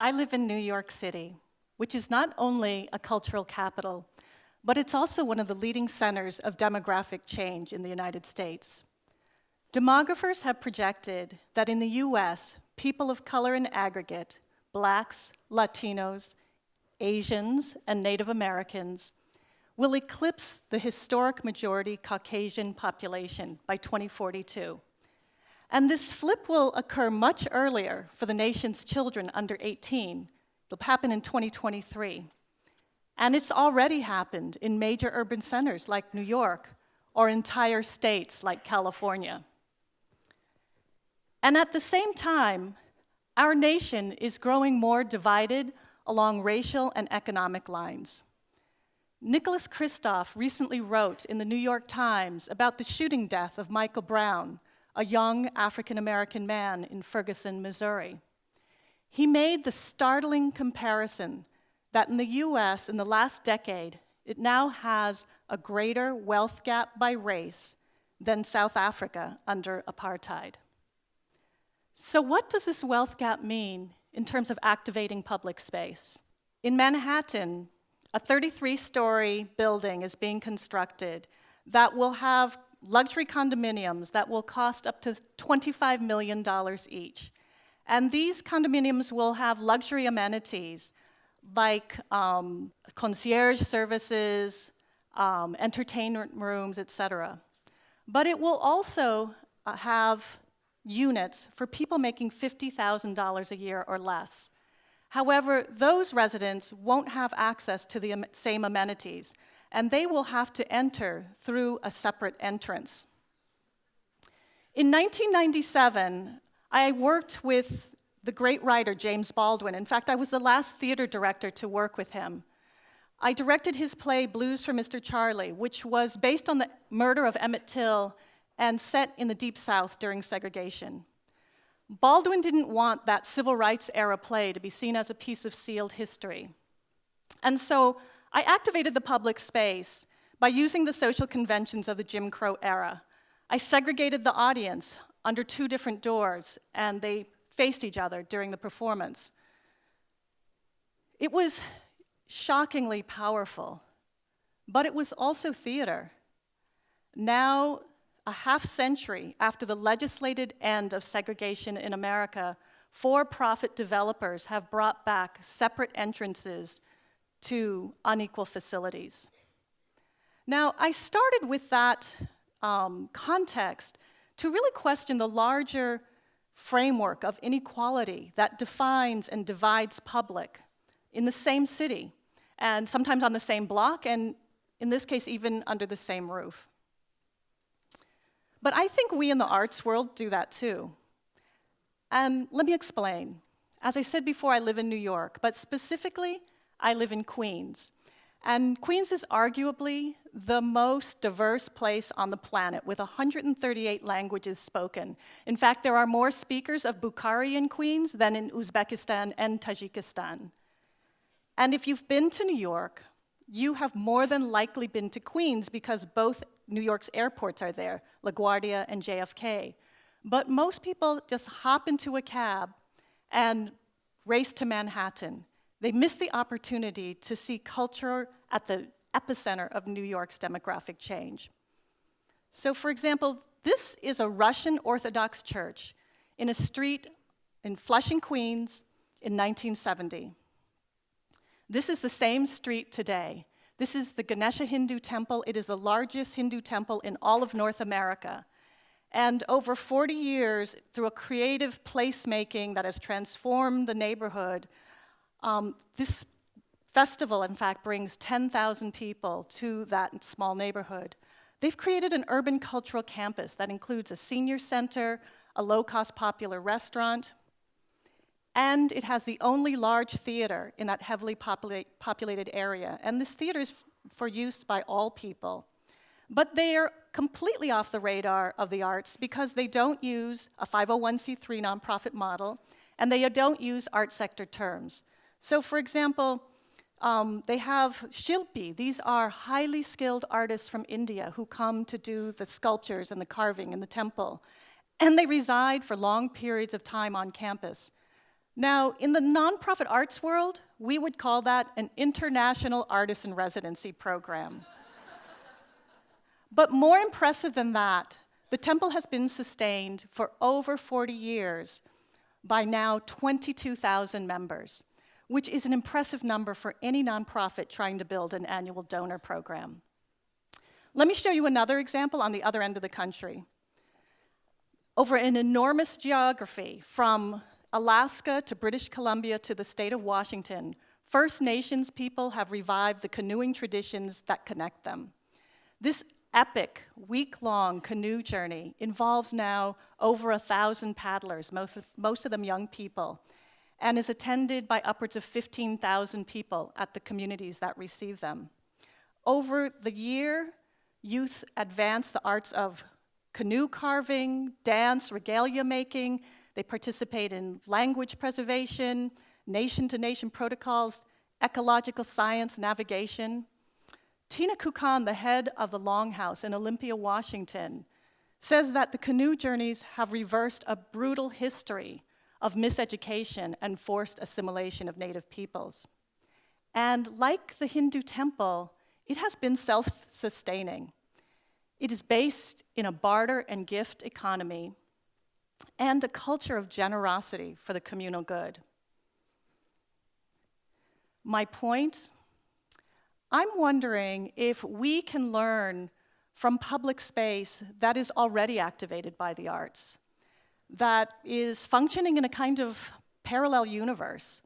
I live in New York City, which is not only a cultural capital, but it's also one of the leading centers of demographic change in the United States. Demographers have projected that in the US, people of color in aggregate, Blacks, Latinos, Asians, and Native Americans, will eclipse the historic majority Caucasian population by 2042. And this flip will occur much earlier for the nation's children under 18. It'll happen in 2023. And it's already happened in major urban centers like New York or entire states like California. And at the same time, our nation is growing more divided along racial and economic lines. Nicholas Kristof recently wrote in the New York Times about the shooting death of Michael Brown, a young African-American man in Ferguson, Missouri. He made the startling comparison that in the US in the last decade, it now has a greater wealth gap by race than South Africa under apartheid. So what does this wealth gap mean in terms of activating public space? In Manhattan, a 33-story building is being constructed that will have luxury condominiums that will cost up to $25 million each. And these condominiums will have luxury amenities like concierge services, entertainment rooms, etc. But it will also have units for people making $50,000 a year or less. However, those residents won't have access to the same amenities, and they will have to enter through a separate entrance. In 1997, I worked with the great writer James Baldwin. In fact, I was the last theater director to work with him. I directed his play Blues for Mr. Charlie, which was based on the murder of Emmett Till and set in the Deep South during segregation. Baldwin didn't want that civil rights era play to be seen as a piece of sealed history. And so I activated the public space by using the social conventions of the Jim Crow era. I segregated the audience under two different doors, and they faced each other during the performance. It was shockingly powerful, but it was also theater. Now, a half century after the legislated end of segregation in America, for-profit developers have brought back separate entrances to unequal facilities. Now, I started with that context to really question the larger framework of inequality that defines and divides public in the same city, and sometimes on the same block, and in this case, even under the same roof. But I think we in the arts world do that too. And let me explain. As I said before, I live in New York, but specifically, I live in Queens. And Queens is arguably the most diverse place on the planet, with 138 languages spoken. In fact, there are more speakers of Bukhari in Queens than in Uzbekistan and Tajikistan. And if you've been to New York, you have more than likely been to Queens because both New York's airports are there, LaGuardia and JFK. But most people just hop into a cab and race to Manhattan. They miss the opportunity to see culture at the epicenter of New York's demographic change. So for example, this is a Russian Orthodox church in a street in Flushing, Queens in 1970. This is the same street today. This is the Ganesha Hindu temple. It is the largest Hindu temple in all of North America. And over 40 years, through a creative placemaking that has transformed the neighborhood, this festival, in fact, brings 10,000 people to that small neighborhood. They've created an urban cultural campus that includes a senior center, a low-cost popular restaurant, and it has the only large theater in that heavily populated area. And this theater is for use by all people. But they are completely off the radar of the arts because they don't use a 501c3 nonprofit model, and they don't use art sector terms. So for example, they have Shilpi. These are highly skilled artists from India who come to do the sculptures and the carving in the temple. And they reside for long periods of time on campus. Now, in the nonprofit arts world, we would call that an international artist in residency program. But more impressive than that, the temple has been sustained for over 40 years by now 22,000 members, which is an impressive number for any nonprofit trying to build an annual donor program. Let me show you another example on the other end of the country. Over an enormous geography, from Alaska to British Columbia to the state of Washington, First Nations people have revived the canoeing traditions that connect them. This epic, week-long canoe journey involves now over 1,000 paddlers, most of them young people, and is attended by upwards of 15,000 people at the communities that receive them. Over the year, youth advance the arts of canoe carving, dance, regalia making. They participate in language preservation, nation-to-nation protocols, ecological science, navigation. Tina Kukan, the head of the Longhouse in Olympia, Washington, says that the canoe journeys have reversed a brutal history of miseducation and forced assimilation of native peoples. And like the Hindu temple, it has been self-sustaining. It is based in a barter and gift economy and a culture of generosity for the communal good. My point, I'm wondering if we can learn from public space that is already activated by the arts, that is functioning in a kind of parallel universe,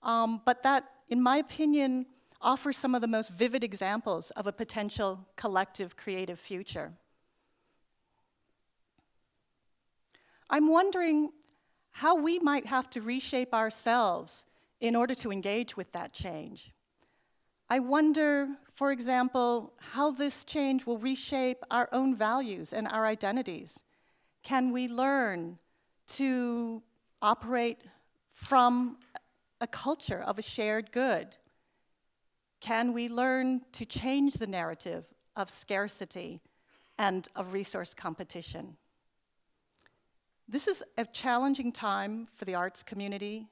but that, in my opinion, offers some of the most vivid examples of a potential collective creative future. I'm wondering how we might have to reshape ourselves in order to engage with that change. I wonder, for example, how this change will reshape our own values and our identities. Can we learn to operate from a culture of a shared good? Can we learn to change the narrative of scarcity and of resource competition? This is a challenging time for the arts community.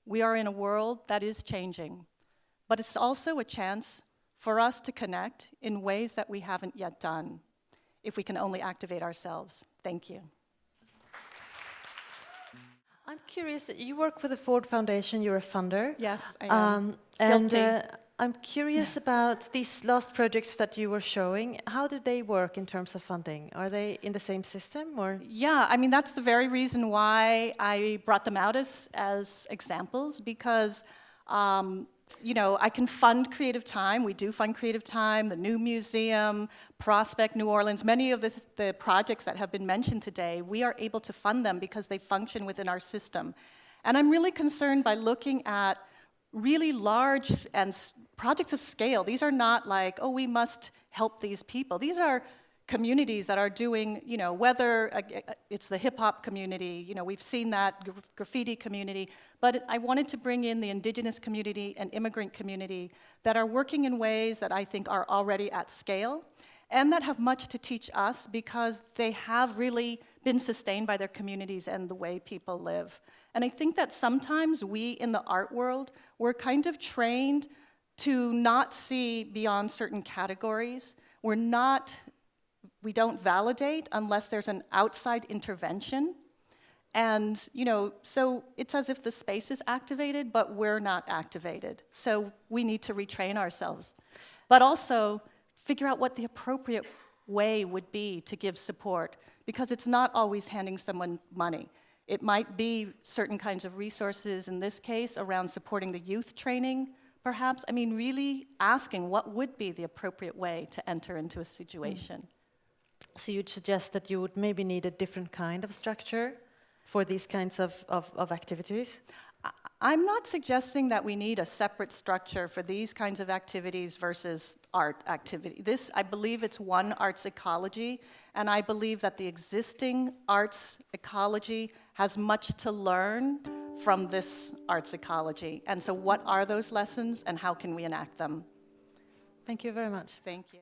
We are in a world that is changing, but it's also a chance for us to connect in ways that we haven't yet done, if we can only activate ourselves. Thank you. I'm curious, you work for the Ford Foundation, you're a funder. Yes, I am. I'm curious about these last projects that you were showing. How do they work in terms of funding? Are they in the same system, or? Yeah, I mean, that's the very reason why I brought them out as examples, because you know, I can fund Creative Time. We do fund Creative Time, the New Museum, Prospect, New Orleans. Many of the projects that have been mentioned today, we are able to fund them because they function within our system. And I'm really concerned by looking at really large projects of scale. These are not like, oh, we must help these people. These are communities that are doing, you know, whether it's the hip-hop community, you know, we've seen that, graffiti community, but I wanted to bring in the indigenous community and immigrant community that are working in ways that I think are already at scale and that have much to teach us because they have really been sustained by their communities and the way people live. And I think that sometimes we in the art world, we're kind of trained to not see beyond certain categories. We don't validate unless there's an outside intervention. And, you know, so it's as if the space is activated, but we're not activated. So we need to retrain ourselves. But also figure out what the appropriate way would be to give support, because it's not always handing someone money. It might be certain kinds of resources, in this case, around supporting the youth training, perhaps. I mean, really asking what would be the appropriate way to enter into a situation. So you'd suggest that you would maybe need a different kind of structure for these kinds of activities? I'm not suggesting that we need a separate structure for these kinds of activities versus art activity. I believe it's one arts ecology, and I believe that the existing arts ecology has much to learn from this arts ecology. And so what are those lessons, and how can we enact them? Thank you very much. Thank you.